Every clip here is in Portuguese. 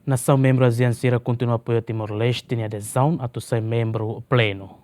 Nação membro ASEAN Cira continua a apoiar Timor-Leste em adesão a ser membro pleno.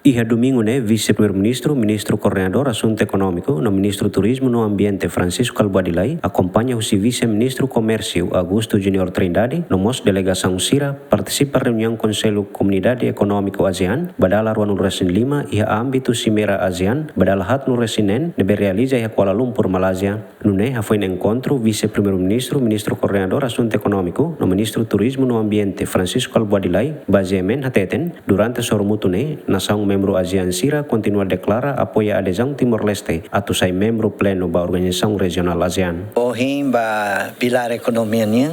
Iha domingo vice-primeiro-ministro, ministro coordenador assunto econômico, no ministro turismo no ambiente Francisco Calbuadilai, acompanha o vice-ministro comércio Augusto Junior Trindade, nomos delegação Cira, participa reunião Conselho Comunidade Econômico ASEAN, badala ruang resin 5 iha âmbito Cimeira ASEAN, badala hat no resinen, nebe realiza iha Kuala Lumpur, Malaysia. Nune foi no encontro vice-primeiro-ministro, ministro coordenador assunto econômico, no ministro turismo no ambiente Francisco Calbuadilai, basemen hateten, durante sormutune, nação membro ASEAN Cira continua declara apoia adesão Timor-Leste atau sai membro pleno da Organização Regional ASEAN. Ohim ba pilar ekonomi ni,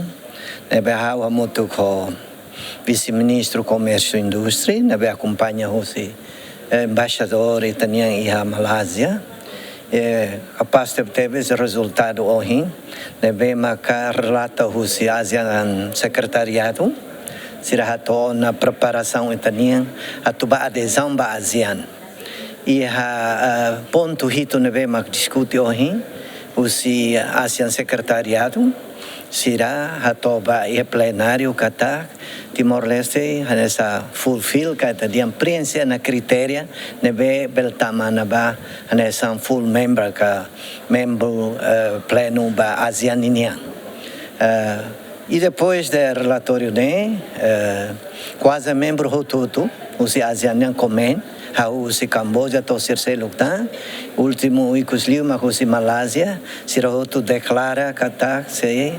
nebe hawa mutu ko vice-ministro comércio e indústria, nebe acompanha o embaixador italiano iha Malásia. Capaz de ter esse resultado ohim, nebe maka relata o ASEAN secretariado. Sirahato na preparação italiana atuba adesão ba ASEAN e a ponto hito neve mak discute hoje o ASEAN secretariado sira hatoba e plenário kata Timor-Leste nessa fulfill kata diam preenche na critéria neve beltamana ba nessa full member ka membro pleno ba ASEAN nian. E depois do relatório quase membro rotuto, os ASEAN comem, os Camboja torcer-se lutar, último icusliu mas os Malásia, se rotu declara que se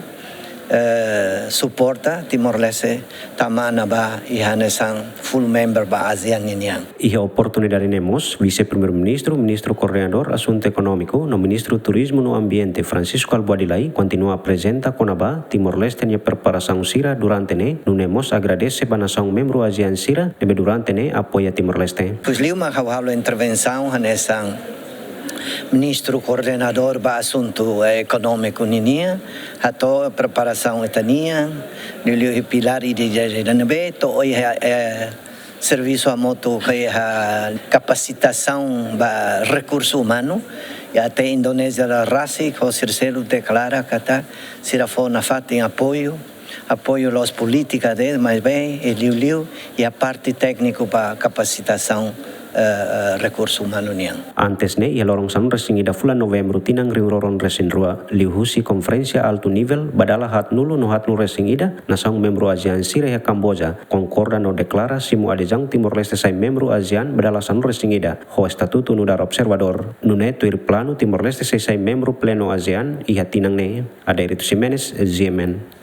suporta Timor-Leste tamana ba ihanesan full member ba ASEAN nian. Iha oportunidade nemos vice-primeiro-ministro, ministro coordenador assunto econômico, no ministro turismo no ambiente Francisco Calbuadilai continua apresenta conaba Timor-Leste nia preparação Cira durante nunemos agradece ba nação membro ASEAN Cira nebe durante apoia Timor-Leste. Icusliu mas hawalo intervenção hanesan ministro coordenador ba assunto econômico ninia ato preparação etania nilio pilar de nebe to serviço a moto a capacitação ba recurso humano e até Indonésia da RASI que o Circelo declara que tá será for na fata em apoio as políticas dele mais bem e a parte técnica para capacitação recurso humano niang. Antes ia lorong san resingida fulan Novembro tinang ringroron resin rua liuhusi konferensia alto nível badala hat nulu no hat nu resingida nação membro ASEAN Cira e Kamboja concorda no declara simu adesão Timor-Leste sai membro ASEAN badala san resingida ho estatuto no dar observador nuneto ir plano Timor-Leste sai membro pleno ASEAN e tinang ada Iritu Jimenez, Ziemen.